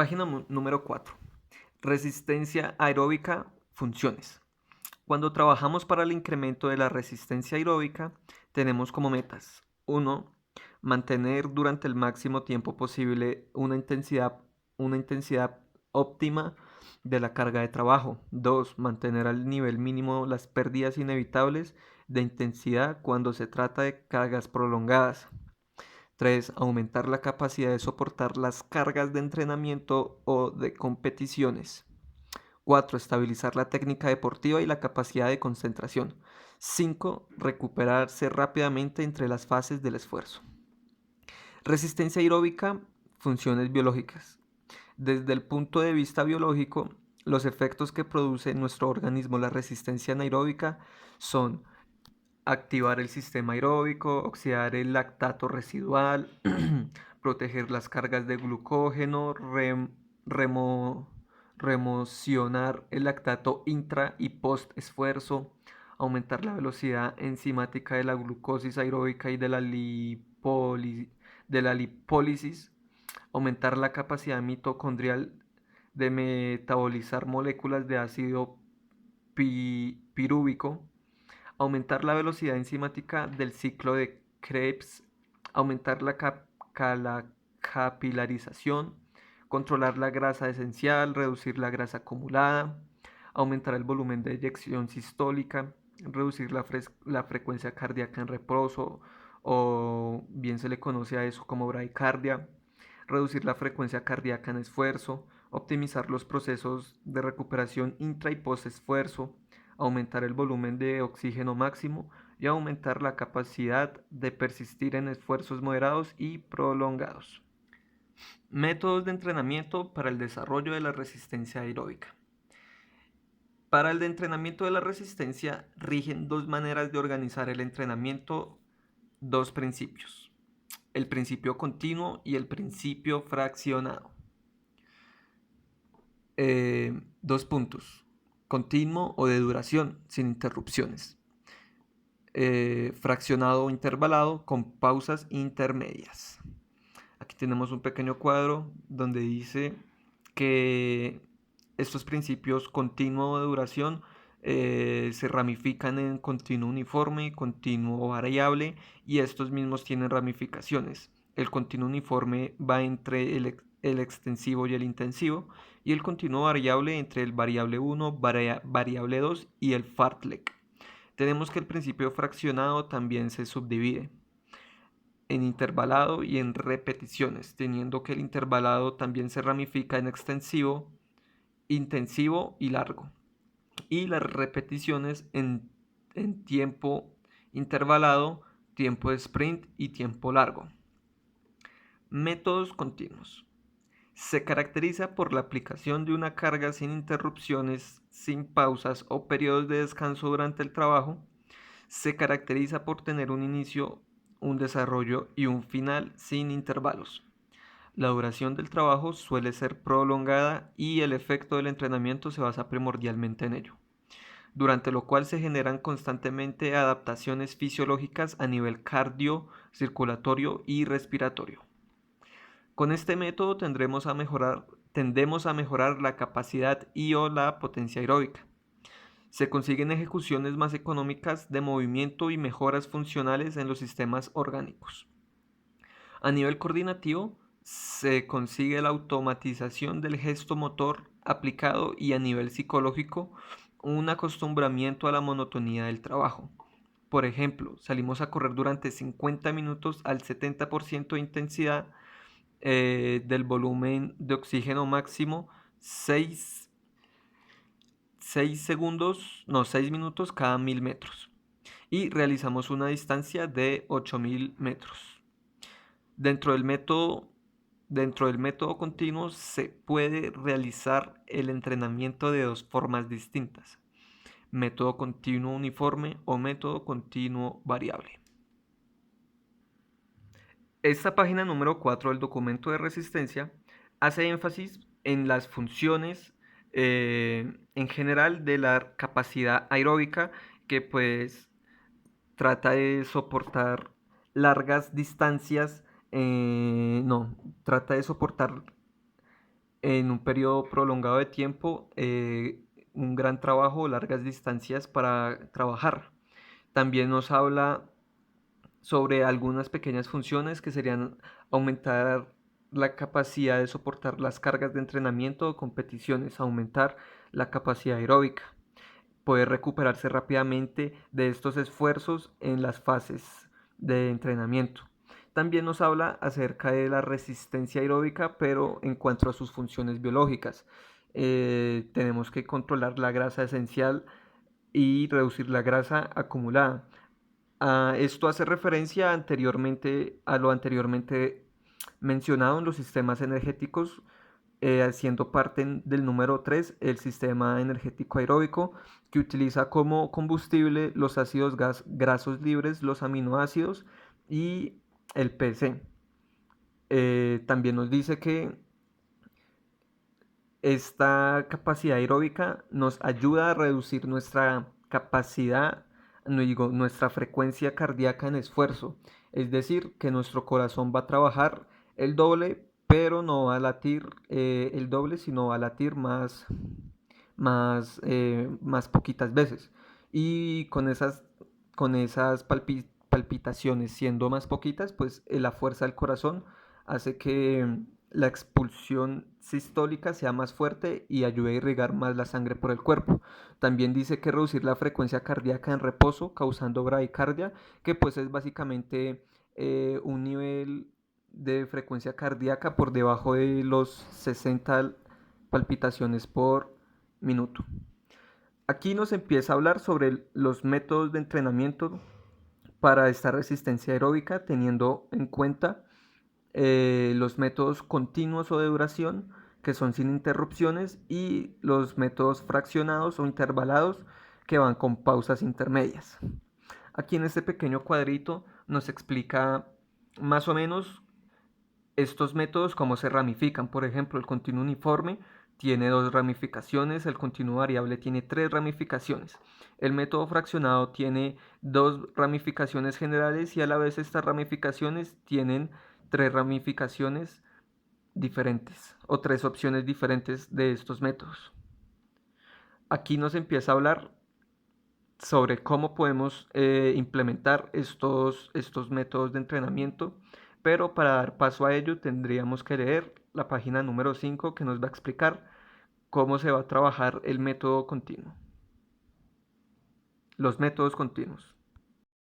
Página número 4. Resistencia aeróbica, funciones. Cuando trabajamos para el incremento de la resistencia aeróbica, tenemos como metas: 1. Mantener durante el máximo tiempo posible una intensidad óptima de la carga de trabajo. 2. Mantener al nivel mínimo las pérdidas inevitables de intensidad cuando se trata de cargas prolongadas. 3. Aumentar la capacidad de soportar las cargas de entrenamiento o de competiciones. 4. Estabilizar la técnica deportiva y la capacidad de concentración. 5. Recuperarse rápidamente entre las fases del esfuerzo. Resistencia aeróbica, funciones biológicas. Desde el punto de vista biológico, los efectos que produce en nuestro organismo la resistencia anaeróbica son activar el sistema aeróbico, oxidar el lactato residual, proteger las cargas de glucógeno, remocionar el lactato intra y post esfuerzo, aumentar la velocidad enzimática de la glucosis aeróbica y de la lipólisis, aumentar la capacidad mitocondrial de metabolizar moléculas de ácido pirúvico, aumentar la velocidad enzimática del ciclo de Krebs, aumentar la capilarización, controlar la grasa esencial, reducir la grasa acumulada, aumentar el volumen de eyección sistólica, reducir la frecuencia cardíaca en reposo, o bien se le conoce a eso como bradicardia, reducir la frecuencia cardíaca en esfuerzo, optimizar los procesos de recuperación intra y post esfuerzo, aumentar el volumen de oxígeno máximo y aumentar la capacidad de persistir en esfuerzos moderados y prolongados. Métodos de entrenamiento para el desarrollo de la resistencia aeróbica. Para el entrenamiento de la resistencia rigen dos maneras de organizar el entrenamiento, dos principios: el principio continuo y el principio fraccionado. 2 puntos: continuo o de duración, sin interrupciones. Fraccionado o intervalado, con pausas intermedias. Aquí tenemos un pequeño cuadro donde dice que estos principios continuo o de duración se ramifican en continuo uniforme y continuo variable, y estos mismos tienen ramificaciones. El continuo uniforme va entre el extensivo y el intensivo, y el continuo variable entre el variable 1, variable 2 y el fartlek. Tenemos que el principio fraccionado también se subdivide en intervalado y en repeticiones, teniendo que el intervalado también se ramifica en extensivo, intensivo y largo, y las repeticiones en tiempo intervalado, tiempo de sprint y tiempo largo. Métodos continuos. Se caracteriza por la aplicación de una carga sin interrupciones, sin pausas o periodos de descanso durante el trabajo. Se caracteriza por tener un inicio, un desarrollo y un final sin intervalos. La duración del trabajo suele ser prolongada y el efecto del entrenamiento se basa primordialmente en ello, durante lo cual se generan constantemente adaptaciones fisiológicas a nivel cardio, circulatorio y respiratorio. Con este método tendemos a mejorar la capacidad y o la potencia aeróbica. Se consiguen ejecuciones más económicas de movimiento y mejoras funcionales en los sistemas orgánicos. A nivel coordinativo, se consigue la automatización del gesto motor aplicado, y a nivel psicológico, un acostumbramiento a la monotonía del trabajo. Por ejemplo, salimos a correr durante 50 minutos al 70% de intensidad del volumen de oxígeno máximo, 6 minutos cada 1000 metros, y realizamos una distancia de 8000 metros. Dentro del método continuo se puede realizar el entrenamiento de dos formas distintas: método continuo uniforme o método continuo variable. Esta página número 4 del documento de resistencia hace énfasis en las funciones en general de la capacidad aeróbica, que pues trata de soportar largas distancias, trata de soportar en un periodo prolongado de tiempo un gran trabajo o largas distancias para trabajar. También nos habla sobre algunas pequeñas funciones que serían aumentar la capacidad de soportar las cargas de entrenamiento o competiciones, aumentar la capacidad aeróbica, poder recuperarse rápidamente de estos esfuerzos en las fases de entrenamiento. También nos habla acerca de la resistencia aeróbica, pero en cuanto a sus funciones biológicas. Tenemos que controlar la grasa esencial y reducir la grasa acumulada. Esto hace referencia a lo anteriormente mencionado en los sistemas energéticos, siendo parte del número 3 el sistema energético aeróbico, que utiliza como combustible los ácidos grasos libres, los aminoácidos y el PC. También nos dice que esta capacidad aeróbica nos ayuda a reducir nuestra capacidad, no digo, nuestra frecuencia cardíaca en esfuerzo. Es decir, que nuestro corazón va a trabajar el doble, pero no va a latir el doble, sino va a latir más poquitas veces. Y con esas palpitaciones siendo más poquitas, pues la fuerza del corazón hace que la expulsión sistólica sea más fuerte y ayude a irrigar más la sangre por el cuerpo. También dice que reducir la frecuencia cardíaca en reposo, causando bradicardia, que pues es básicamente un nivel de frecuencia cardíaca por debajo de los 60 palpitaciones por minuto. Aquí nos empieza a hablar sobre los métodos de entrenamiento para esta resistencia aeróbica, teniendo en cuenta los métodos continuos o de duración, que son sin interrupciones, y los métodos fraccionados o intervalados, que van con pausas intermedias. Aquí en este pequeño cuadrito nos explica más o menos estos métodos cómo se ramifican. Por ejemplo, el continuo uniforme tiene 2 ramificaciones, el continuo variable tiene 3 ramificaciones. El método fraccionado tiene 2 ramificaciones generales y a la vez estas ramificaciones tienen 3 ramificaciones diferentes o 3 opciones diferentes de estos métodos. Aquí nos empieza a hablar sobre cómo podemos implementar estos métodos de entrenamiento, pero para dar paso a ello tendríamos que leer la página número 5, que nos va a explicar cómo se va a trabajar el método continuo, los métodos continuos.